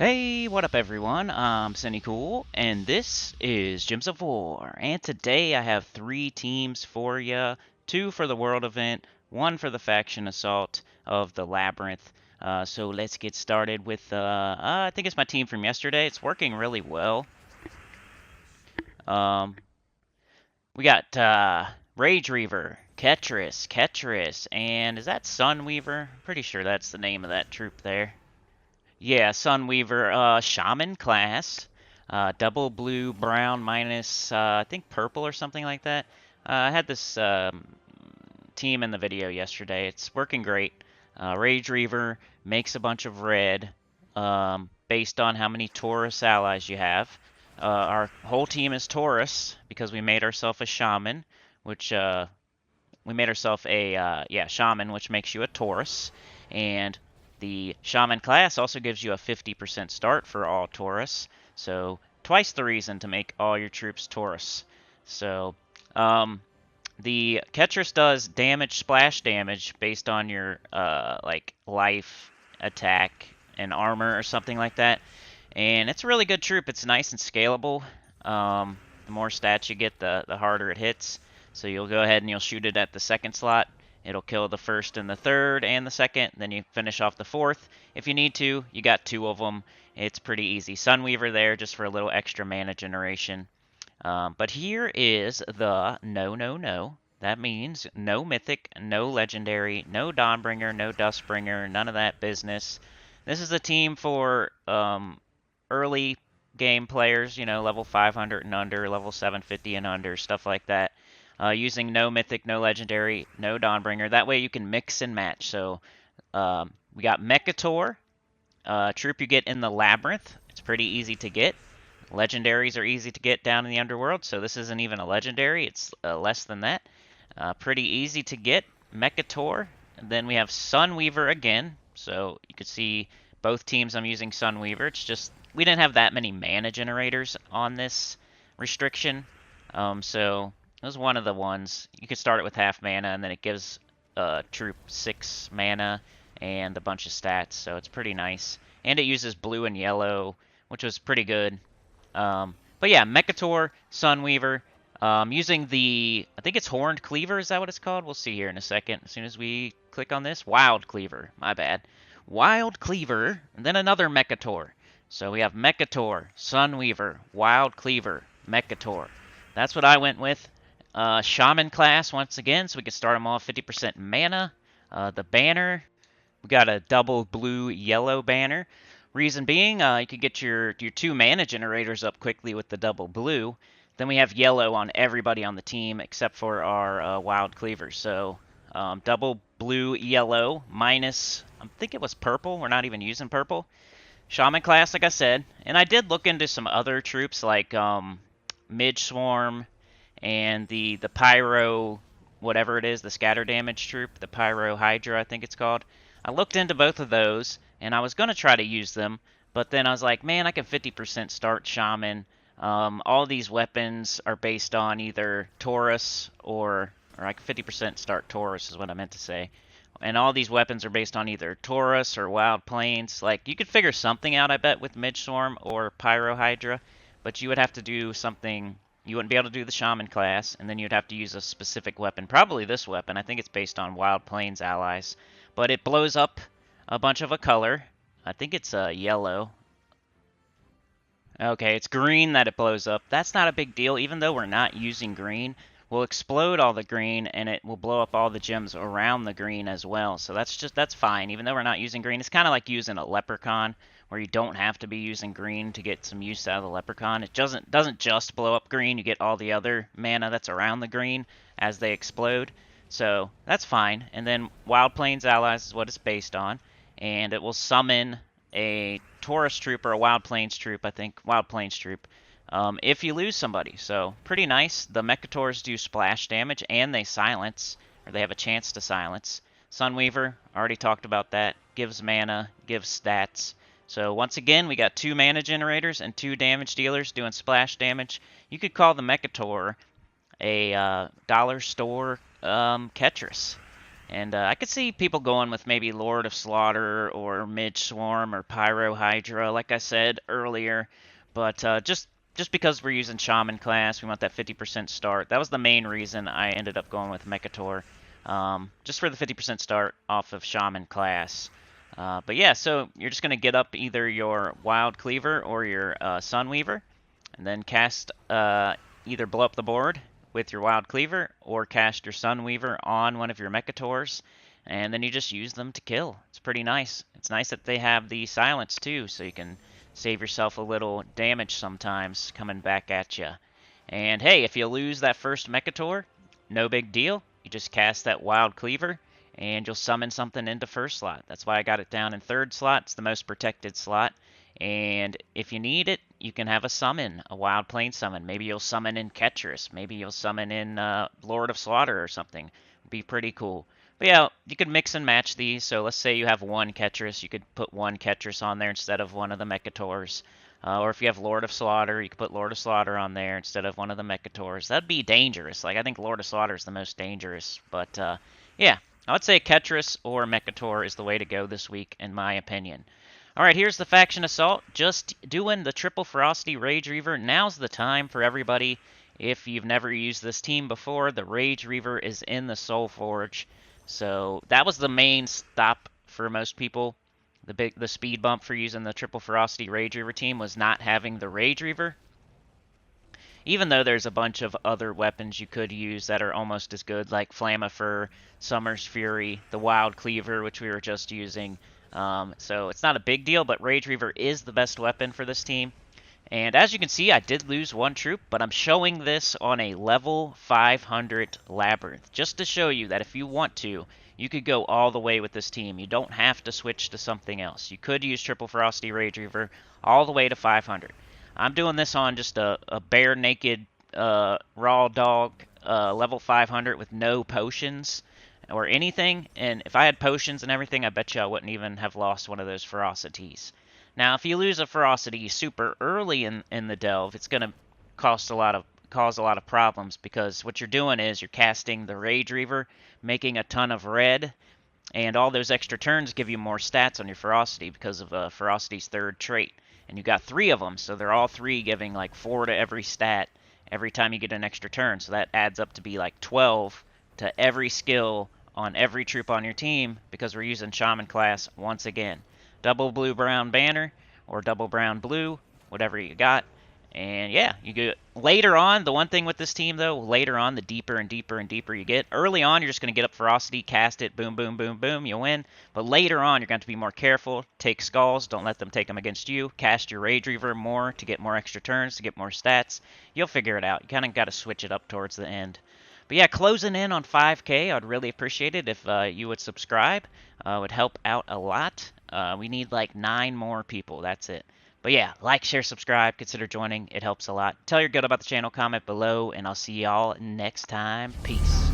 Hey, what up everyone? I'm Sinnycool, and this is Gems of War. And today I have 3 teams for you. 2 for the World event, 1 for the Faction Assault of the Labyrinth. So let's get started with, I think it's my team from yesterday. It's working really well. Um, we got Rage Reaver, Ketris, and is that Sunweaver? Pretty sure that's the name of that troop there. Yeah, Sunweaver, Shaman class, double blue, brown, minus, I think purple or something like that. I had this team in the video yesterday. It's working great. Rage Reaver makes a bunch of red based on how many Taurus allies you have. Our whole team is Taurus because we made ourselves a Shaman, which we made ourselves a shaman, which makes you a Taurus, and the shaman class also gives you a 50% start for all Taurus, so twice the reason to make all your troops Taurus. So the Ketris does damage, splash damage based on your like life, attack, and armor or something like that, and it's a really good troop. It's nice and scalable. The more stats you get, the harder it hits. So you'll go ahead and you'll shoot it at the second slot. It'll kill the first and the third and the second. Then you finish off the fourth. If you need to, you got 2 of them. It's pretty easy. Sunweaver there just for a little extra mana generation. But here is the no. That means no mythic, no legendary, no Dawnbringer, no Dustbringer, none of that business. This is a team for early game players, you know, level 500 and under, level 750 and under, stuff like that. Using no mythic, no legendary, no Dawnbringer. That way you can mix and match. So we got Mechator, troop you get in the Labyrinth. It's pretty easy to get. Legendaries are easy to get down in the underworld, so this isn't even a legendary. It's less than that. Pretty easy to get. Mechator. And then we have Sunweaver again. So you can see both teams I'm using Sunweaver. It's just we didn't have that many mana generators on this restriction. So it was one of the ones. You could start it with half mana, and then it gives troop 6 mana and a bunch of stats, so it's pretty nice. And it uses blue and yellow, which was pretty good. But yeah, Mechator, Sunweaver, using the, I think it's Horned Cleaver, is that what it's called? We'll see here in a second, as soon as we click on this. Wild Cleaver, my bad. Wild Cleaver, and then another Mechator. So we have Mechator, Sunweaver, Wild Cleaver, Mechator. That's what I went with. Shaman class once again, so we can start them off 50% mana. The banner, we got a double blue-yellow banner. Reason being, you could get your 2 mana generators up quickly with the double blue. Then we have yellow on everybody on the team except for our wild cleavers. So double blue, yellow, minus, I think it was purple. We're not even using purple. Shaman class, like I said. And I did look into some other troops like Midge Swarm and the Pyro, whatever it is, the scatter damage troop, the Pyro Hydra, I think it's called. I looked into both of those, and I was going to try to use them, but then I was like, man, I can 50% start Shaman. All these weapons are based on either Taurus or I can 50% start Taurus is what I meant to say. And all these weapons are based on either Taurus or Wild Plains. Like, you could figure something out, I bet, with Midge Swarm or Pyro Hydra, but you would have to do something. You wouldn't be able to do the Shaman class, and then you'd have to use a specific weapon. Probably this weapon. I think it's based on Wild Plains allies. But it blows up a bunch of a color. I think it's yellow. Okay, it's green that it blows up. That's not a big deal. Even though we're not using green, we'll explode all the green, and it will blow up all the gems around the green as well. So that's fine. Even though we're not using green, it's kind of like using a leprechaun, where you don't have to be using green to get some use out of the leprechaun. It doesn't just blow up green. You get all the other mana that's around the green as they explode. So that's fine. And then Wild Plains allies is what it's based on, and it will summon a Taurus troop or a Wild Plains troop. I think Wild Plains troop. If you lose somebody. So pretty nice. The Mechators do splash damage and they silence, or they have a chance to silence. Sunweaver, already talked about that. Gives mana, gives stats. So once again, we got 2 mana generators and 2 damage dealers doing splash damage. You could call the Mechator a dollar store Ketris. And I could see people going with maybe Lord of Slaughter or Midge Swarm or Pyro Hydra, like I said earlier. But just because we're using Shaman class, we want that 50% start. That was the main reason I ended up going with Mechator, just for the 50% start off of Shaman class. But yeah, so you're just going to get up either your Wild Cleaver or your Sunweaver, and then cast either blow up the board with your Wild Cleaver or cast your Sunweaver on one of your Mechators, and then you just use them to kill. It's pretty nice. It's nice that they have the silence too, so you can save yourself a little damage sometimes coming back at you. And hey, if you lose that first Mechator, no big deal. You just cast that Wild Cleaver, and you'll summon something into first slot. That's why I got it down in third slot. It's the most protected slot. And if you need it, you can have a summon, a Wild Plane summon. Maybe you'll summon in Ketris. Maybe you'll summon in Lord of Slaughter or something. It'd be pretty cool. But yeah, you could mix and match these. So let's say you have one Ketris, you could put one Ketris on there instead of one of the Mechators. Or if you have Lord of Slaughter, you could put Lord of Slaughter on there instead of one of the Mechators. That'd be dangerous. Like, I think Lord of Slaughter is the most dangerous. But yeah, I would say Ketris or Mechator is the way to go this week, in my opinion. Alright, here's the Faction Assault. Just doing the Triple Ferocity Rage Reaver. Now's the time for everybody. If you've never used this team before, the Rage Reaver is in the Soul Forge. So that was the main stop for most people. The speed bump for using the Triple Ferocity Rage Reaver team was not having the Rage Reaver. Even though there's a bunch of other weapons you could use that are almost as good, like Flammifer, Summer's Fury, the Wild Cleaver, which we were just using. So it's not a big deal, but Rage Reaver is the best weapon for this team. And as you can see, I did lose one troop, but I'm showing this on a level 500 Labyrinth, just to show you that if you want to, you could go all the way with this team. You don't have to switch to something else. You could use Triple Ferocity Rage Reaver all the way to 500. I'm doing this on just a bare naked raw dog level 500 with no potions or anything, and if I had potions and everything, I bet you I wouldn't even have lost one of those ferocities. Now, if you lose a ferocity super early in the delve, it's going to cause a lot of problems, because what you're doing is you're casting the Rage Reaver, making a ton of red, and all those extra turns give you more stats on your ferocity because of ferocity's third trait. And you got 3 of them, so they're all 3 giving like 4 to every stat every time you get an extra turn. So that adds up to be like 12 to every skill on every troop on your team, because we're using Shaman class once again. Double blue brown banner or double brown blue, whatever you got. And yeah, you get later on. The one thing with this team though, later on, the deeper and deeper and deeper you get. Early on, you're just going to get up ferocity, cast it, boom, boom, boom, boom, you win. But later on, you're going to be more careful. Take skulls, don't let them take them against you. Cast your Rage Reaver more to get more extra turns, to get more stats. You'll figure it out. You kind of got to switch it up towards the end. But yeah, closing in on 5K, I'd really appreciate it if you would subscribe. Would help out a lot. We need like 9 more people. That's it. But yeah, like, share, subscribe, consider joining. It helps a lot. Tell your good about the channel, comment below, and I'll see y'all next time. Peace.